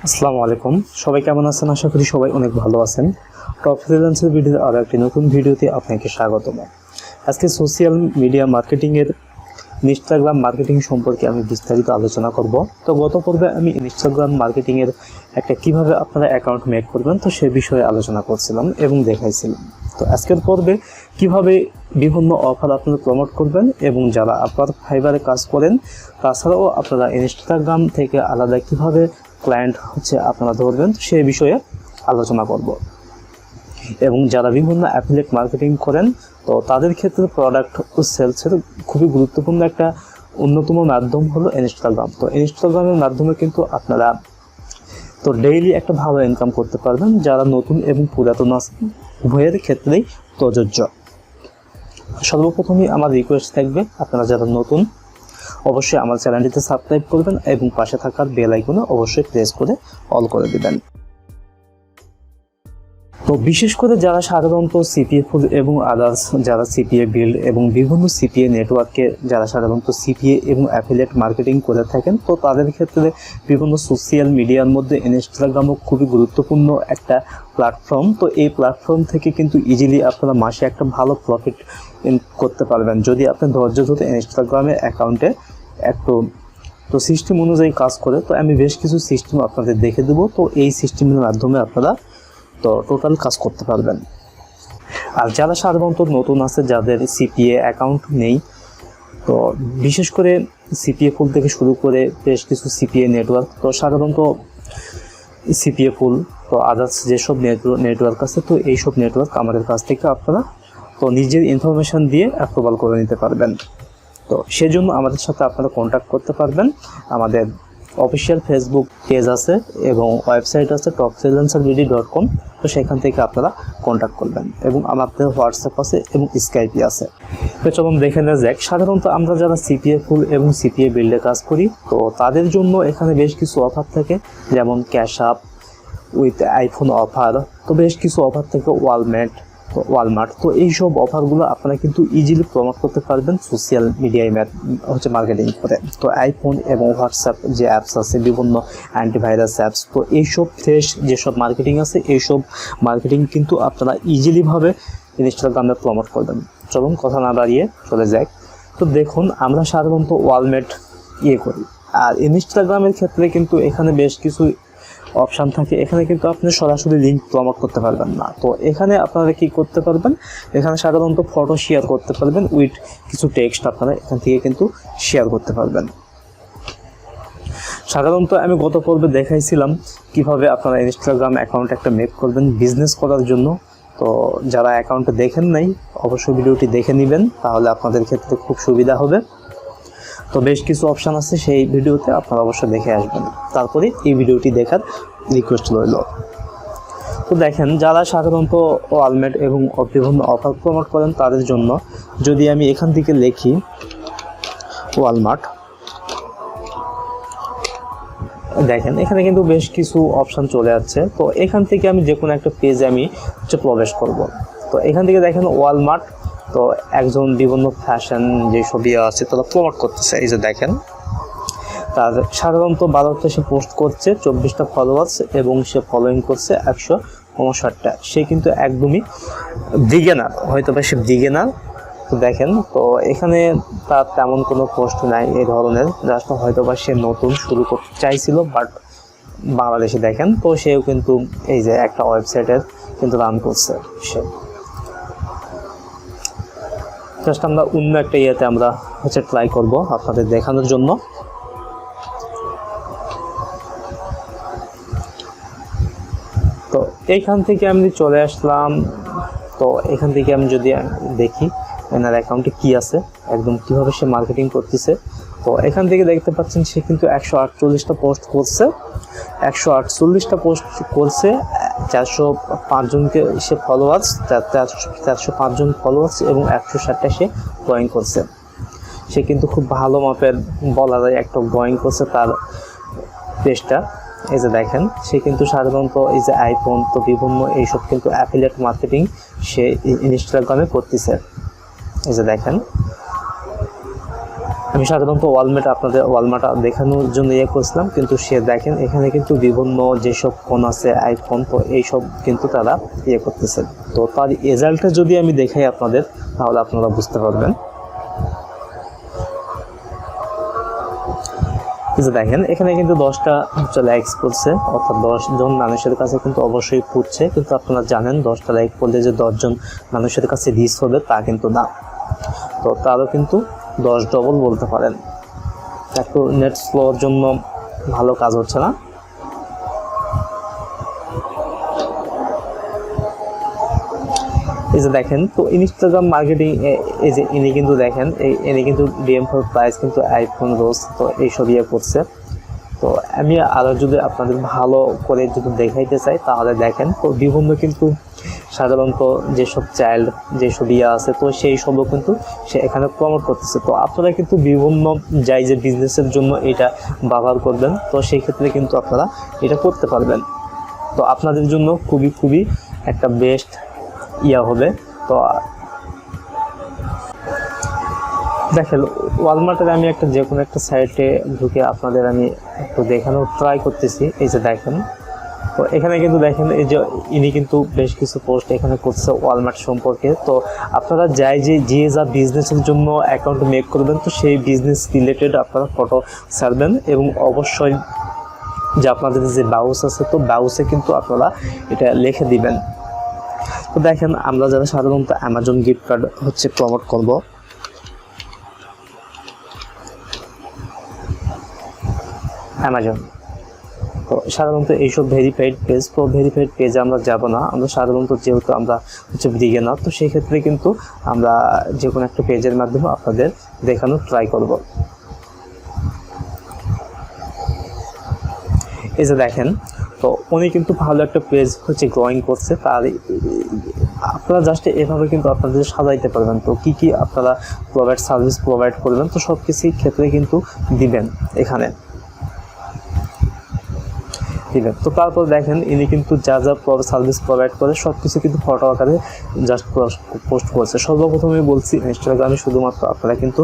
আসসালামু আলাইকুম, সবাই কেমন আছেন? আশা করি সবাই অনেক ভালো আছেন। টপ ফ্রিল্যান্সার ভিডিওর আরও একটি নতুন ভিডিওতে আপনাকে স্বাগতম। আজকে সোশ্যাল মিডিয়া মার্কেটিংয়ের ইনস্টাগ্রাম মার্কেটিং সম্পর্কে আমি বিস্তারিত আলোচনা করব। তো গত পর্বে আমি ইনস্টাগ্রাম মার্কেটিংয়ের একটা কিভাবে আপনারা অ্যাকাউন্ট মেক করবেন তো সে বিষয়ে আলোচনা করছিলাম এবং দেখাইছিলাম। তো আজকের পর্বে কিভাবে বিভিন্ন অফার আপনারা প্রমোট করবেন এবং যারা আপনার ফাইবারে কাজ করেন তাছাড়াও আপনারা ইনস্টাগ্রাম থেকে আলাদা কিভাবে ক্লায়েন্ট আপনারা ধরবেন সেই বিষয়ে আলোচনা করব। এবং যারা বিভিন্ন অ্যাফিলিয়েট মার্কেটিং করেন তো তাদের ক্ষেত্রে প্রোডাক্ট ও সেলসের খুবই গুরুত্বপূর্ণ একটা অন্যতম মাধ্যম হলো ইনস্টাগ্রাম। তো ইনস্টাগ্রামের মাধ্যমে কিন্তু আপনারা তো ডেইলি একটা ভালো ইনকাম করতে পারবেন, যারা নতুন এবং পুরাতন আছেন উভয়ের ক্ষেত্রেই প্রযোজ্য। সর্বপ্রথমে আমার রিকোয়েস্ট থাকবে, আপনারা যারা নতুন অবশ্যই আমার চ্যানেলটিতে সাবস্ক্রাইব করবেন এবং পাশে থাকার বেল আইকনে অবশ্যই প্রেস করে অল করে দিবেন। তো বিশেষ করে যারা সাধারণত সিপিএ ফুল এবং আদার্স যারা সিপিএ বিল্ড এবং বিভিন্ন সিপিএ নেটওয়ার্কে যারা সাধারণত সিপিএ এবং অ্যাফিলিয়েট মার্কেটিং করে থাকেন তো তাদের ক্ষেত্রে বিভিন্ন সোশ্যাল মিডিয়ার মধ্যে ইনস্টাগ্রামও খুবই গুরুত্বপূর্ণ একটা প্ল্যাটফর্ম। তো এই প্ল্যাটফর্ম থেকে কিন্তু ইজিলি আপনারা মাসে একটা ভালো প্রফিট করতে পারবেন যদি আপনি ধৈর্য ধরে ইনস্টাগ্রামের অ্যাকাউন্টে তো সিস্টেম অনুযায়ী কাজ করে। তো আমি বেশ কিছু সিস্টেম আপনাদের দেখে দেবো, তো এই সিস্টেমের মাধ্যমে আপনারা তো টোটাল কাজ করতে পারবেন। আর যারা সাধারণত নতুন আছে, যাদের সিপিএ অ্যাকাউন্ট নেই, তো বিশেষ করে সিপিএ ফুল থেকে শুরু করে বেশ কিছু সিপিএ নেটওয়ার্ক, তো সাধারণত সিপিএ ফুল তো আদার্স যেসব নেটওয়ার্ক আছে তো এইসব নেটওয়ার্ক আমাদের কাছ থেকে আপনারা তো নিজের ইনফরমেশান দিয়ে অ্যাপ্রুভাল করে নিতে পারবেন। তো সেজন্য আমাদের সাথে আপনারা কন্ট্যাক্ট করতে পারবেন। আমাদের অফিসিয়াল ফেসবুক পেজ আছে এবং ওয়েবসাইট আছে topfreelancervd.com। তো সেখান থেকে আপনারা কন্ট্যাক্ট করবেন এবং আমাদের হোয়াটসঅ্যাপ আছে এবং স্কাইপি আছে। তো চলুন দেখে নেওয়া যাক। সাধারণত আমরা যারা সিপিএ ফুল এবং সিপিএ বিল্ডে কাজ করি তো তাদের জন্য এখানে বেশ কিছু অফার থাকে, যেমন cash up with iPhone offer, তো বেশ কিছু অফার থাকে ওয়ালমার্ট। তো এইসব অফারগুলো আপনারা কিন্তু ইজিলি প্রমোট করতে পারবেন সোশ্যাল মিডিয়ায় মার্কেটিং করে। তো আইফোন এবং হোয়াটসঅ্যাপ যে অ্যাপস আছে, বিভিন্ন অ্যান্টিভাইরাস অ্যাপস, তো এইসব ফ্রেশ যেসব মার্কেটিং আছে এইসব মার্কেটিং কিন্তু আপনারা ইজিলিভাবে ইনস্টাগ্রামে প্রমোট করবেন। চলুন কথা না বাড়িয়ে চলে যাক। তো দেখুন, আমরা সাধারণত ওয়ালমেট করি, আর ইনস্টাগ্রামের ক্ষেত্রে কিন্তু এখানে বেশ কিছু অপশান থাকে। এখানে কিন্তু আপনি সরাসরি লিঙ্ক প্রমোট করতে পারবেন না। তো এখানে আপনারা কি করতে পারবেন, এখানে সাধারণত ফটো শেয়ার করতে পারবেন উইথ কিছু টেক্সট আপনারা এখান থেকে কিন্তু শেয়ার করতে পারবেন। সাধারণত আমি গত পর্বে দেখাইছিলাম কিভাবে আপনারা ইনস্টাগ্রাম অ্যাকাউন্ট একটা মেক করবেন বিজনেস করার জন্য। তো যারা অ্যাকাউন্টে দেখেন নাই অবশ্যই ভিডিওটি দেখে নেবেন, তাহলে আপনাদের ক্ষেত্রে খুব সুবিধা হবে। তো বেশ কিছু অপশান আছে সেই ভিডিওতে, আপনারা অবশ্যই দেখে আসবেন, তারপরে এই ভিডিওটি দেখার রিকোয়েস্ট রইল। তো দেখেন, যারা সাধারণত ওয়ালমেট এবং বিভিন্ন অফার প্রমোট করেন তাদের জন্য যদি আমি এখান থেকে লিখি ওয়ালমার্ট, দেখেন এখানে কিন্তু বেশ কিছু অপশান চলে যাচ্ছে। তো এখান থেকে আমি যে কোনো একটা পেজে আমি প্রবেশ করব। তো এখান থেকে দেখেন ওয়ালমার্ট, তো একজন বিভিন্ন ফ্যাশন যে ছবি আছে তারা প্রমোট করতেছে। এই যে দেখেন, তার সাধারণত 12টা সে পোস্ট করছে, 24টা ফলোয়ার্স এবং সে ফলোয়িং করছে 159টা। সে কিন্তু একদমই বিগিনার, হয়তো বা সে বিগিনার। তো দেখেন, তো এখানে তার তেমন কোনো পোস্ট নাই এই ধরনের, জাস্ট হয়তো বা সে নতুন শুরু করতে চাইছিল বাট বাংলাদেশে। দেখেন, তো সেও কিন্তু এই যে একটা ওয়েবসাইটের কিন্তু রান করছে সে। জাস্ট আমরা অন্য একটা ইয়েতে আমরা ট্রাই করব আপনাদের দেখানোর জন্য। তো এইখান থেকে আমি চলে আসলাম। তো এখান থেকে আমি যদি দেখি এনার অ্যাকাউন্টে কি আছে, একদম কিভাবে সে মার্কেটিং করতেছে। তো এখান থেকে দেখতে পাচ্ছেন সে কিন্তু 148টা পোস্ট করছে, 148টা পোস্ট করছে, 405 জনকে সে ফলোয়ার্স, 405 জন ফলোয়ার্স এবং 160টা সে ড্রয়িং করছে। সে কিন্তু খুব ভালো মাপের বলা যায় একটা ড্রয়িং করছে তার পেজটা। এই যে দেখেন, সে কিন্তু সাধারণত এই যে আইফোন তো বিভিন্ন এইসব কিন্তু অ্যাফিলিয়েট মার্কেটিং সে ইনস্টাগ্রামে করতেছে। এই যে দেখেন, আমি সাধারণত ওয়ালমার্ট দেখানোর জন্য করছিলাম, কিন্তু সে দেখেন এখানে কিন্তু বিভিন্ন যেসব ফোন আছে আইফোন, তো এইসব কিন্তু তারা করতেছে। তো তার রেজাল্টটা যদি আমি দেখাই আপনাদের, তাহলে আপনারা বুঝতে পারবেন। দেখেন এখানে কিন্তু 10টা লাইকস করছে, অর্থাৎ 10 জন মানুষের কাছে কিন্তু অবশ্যই পুচ্ছে, কিন্তু আপনারা জানেন 10টা লাইক করলে যে 10 জন মানুষের কাছে রিচ হবে তা কিন্তু না। তো তারও কিন্তু 10 ডবল বলতে পারেন। একটু নেট স্লোর জন্য ভালো কাজ হচ্ছে না। এই যে দেখেন, তো ইনস্টাগ্রাম মার্কেটিং এই যে ইনি কিন্তু দেখেন ইনি কিন্তু ডিএম ফর প্রাইস কিন্তু আইফোন রোজ, তো এইসব করছে। তো আমি আরও যদি আপনাদের ভালো করে যদি দেখাইতে চাই, তাহলে দেখেন তো বিভিন্ন কিন্তু সাধারণত যেসব চাইল্ড যেসব আছে, তো সেই সবও কিন্তু সে এখানে প্রমোট করতেছে। তো আপনারা কিন্তু বিভিন্ন যে বিজনেসের জন্য এটা ব্যবহার করবেন, তো সেই ক্ষেত্রে কিন্তু আপনারা এটা করতে পারবেন। তো আপনাদের জন্য খুবই একটা বেস্ট হবে। তো দেখেন ওয়ালমার্টের আমি যে কোনো একটা সাইটে ঢুকে আপনাদের আমি একটু দেখানোর ট্রাই করতেছি। এই যে দেখেন, তো এখানে কিন্তু দেখেন এই যে ইনি কিন্তু বেশ কিছু পোস্ট এখানে করছে ওয়ালমার্ট সম্পর্কে। তো আপনারা যা বিজনেসের জন্য অ্যাকাউন্ট মেক করবেন, তো সেই বিজনেস রিলেটেড আপনারা ফটো ছাড়বেন, এবং অবশ্যই যে আপনাদের যে ব্রাউজ আছে, তো ব্রাউজে কিন্তু আপনারা এটা লিখে দিবেন। তো দেখেন আমরা যারা সাধারণত অ্যামাজন গিফট কার্ড প্রমোট করব, অ্যামাজন, তো সাধারণত এইসব ভেরিফাইড পেজ, তো ভেরিফাইড পেজে আমরা যাব না। আমরা সাধারণত যেহেতু আমরা বিগিনার, তো সেই ক্ষেত্রে কিন্তু আমরা যে কোনো একটা পেজের মাধ্যমে আপনাদের দেখানোর ট্রাই করব। এই যে দেখেন, তো উনি কিন্তু ভালো একটা পেজ গ্রোয়িং করছে। তার আপনারা জাস্ট এভাবে কিন্তু আপনাদের সাজাইতে পারবেন। তো কি আপনারা সার্ভিস প্রোভাইড করবেন, তো সব কিছুর ক্ষেত্রে কিন্তু দিবেন এখানে দিবেন। তো তারপর দেখেন ইনি কিন্তু যা সার্ভিস প্রোভাইড করে সব কিছু কিন্তু ফটো আকারে জাস্ট পোস্ট করছে। সর্বপ্রথমে বলছি ইনস্টাগ্রামে শুধুমাত্র আপনারা কিন্তু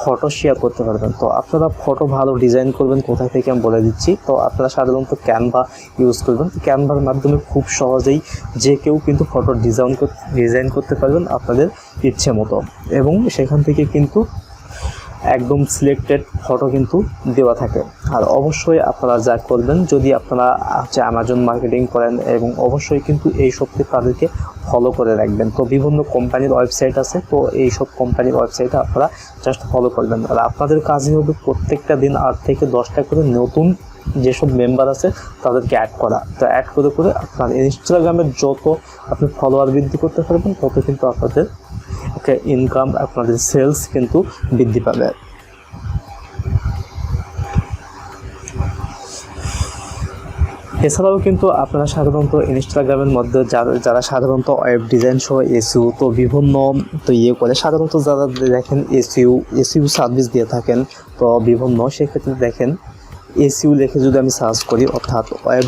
ফটো শেয়ার করতে পারবেন। তো আপনারা ফটো ভালো ডিজাইন করবেন কোথায় থেকে আমি বলে দিচ্ছি। তো আপনারা সাধারণত ক্যানভা ইউজ করবেন। ক্যানভার মাধ্যমে খুব সহজেই যে কেউ কিন্তু ফটো ডিজাইন করতে পারবেন আপনাদের ইচ্ছে মতো, এবং সেখান থেকে কিন্তু একদম সিলেক্টেড ফটো কিন্তু দেওয়া থাকে। আর অবশ্যই আপনারা যা করবেন, যদি আপনারা অ্যামাজন মার্কেটিং করেন, এবং অবশ্যই কিন্তু এই সবকে তাদেরকে ফলো করে রাখবেন। তো বিভিন্ন কোম্পানির ওয়েবসাইট আছে, তো এই সব কোম্পানির ওয়েবসাইটে আপনারা জাস্ট ফলো করবেন। আর আপনাদের কাজই হবে প্রত্যেকটা দিন 8 থেকে 10টা করে নতুন যেসব মেম্বার আছে তাদেরকে অ্যাড করা। তো অ্যাড করে আপনার ইনস্টাগ্রামের যত আপনি ফলোয়ার বৃদ্ধি করতে পারবেন, তত কিন্তু আপনাদের ইনকাম, আপনাদের সেলস কিন্তু বৃদ্ধি পাবে। এছাড়াও কিন্তু আপনারা সাধারণত ইনস্টাগ্রামের মধ্যে যারা সাধারণত ওয়েব ডিজাইন সহ এসইও, তো বিভিন্ন তো করে সাধারণত যারা দেখেন এসইও সার্ভিস দিয়ে থাকেন, তো বিভিন্ন সেক্ষেত্রে দেখেন এসইও লিখে যদি আমি সার্চ করি, অর্থাৎ ওয়েব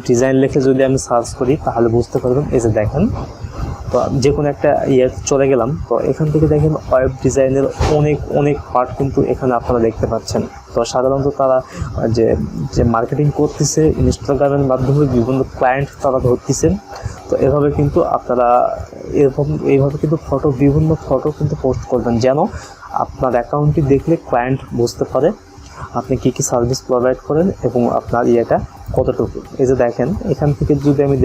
ডিজাইন লিখে যদি আমি সার্চ করি, তাহলে বুঝতে পারবেন। এই যে দেখেন, তো যে কোনো একটা চলে গেলাম, তো এখান থেকে দেখেন ওয়েব ডিজাইনের অনেক পার্ট কিন্তু এখানে আপনারা দেখতে পাচ্ছেন। তো সাধারণত তারা যে মার্কেটিং করতেছে ইনস্টাগ্রামের মাধ্যমে বিভিন্ন ক্লায়েন্ট তারা ধরতেছেন। তো এভাবে কিন্তু আপনারা এইভাবে কিন্তু বিভিন্ন ফটো কিন্তু পোস্ট করবেন, যেন আপনার অ্যাকাউন্টটি দেখলে ক্লায়েন্ট বুঝতে পারে আপনি কি সার্ভিস প্রোভাইড করেন এবং আপনার কতটুকু। এই যে দেখেন এখান থেকে যদি আমি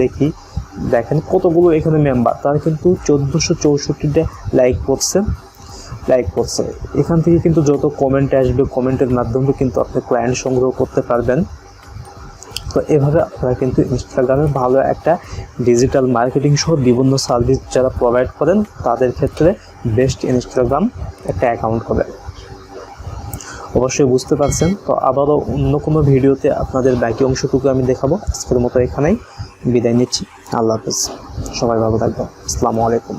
দেখেন কতগুলো এখানে মেম্বার, তার কিন্তু 1464টা লাইক করছে। এখান থেকে কিন্তু যত কমেন্ট আসবে, কমেন্টের মাধ্যমে কিন্তু আপনি ক্লায়েন্ট সংগ্রহ করতে পারবেন। তো এভাবে আপনারা কিন্তু ইনস্টাগ্রামে ভালো একটা ডিজিটাল মার্কেটিং সহ বিভিন্ন সার্ভিস যারা প্রোভাইড করেন, তাদের ক্ষেত্রে বেস্ট ইনস্টাগ্রাম একটা অ্যাকাউন্ট হবে। অবশ্যই বুঝতে পারছেন। তো আবারও অন্য কোনো ভিডিওতে আপনাদের বাকি অংশটুকু আমি দেখাবো। আজকের মতো এখানেই বিদায় নিচ্ছি। আল্লাহ হাফেজ, সবাই ভালো থাকবেন। আসসালামু আলাইকুম।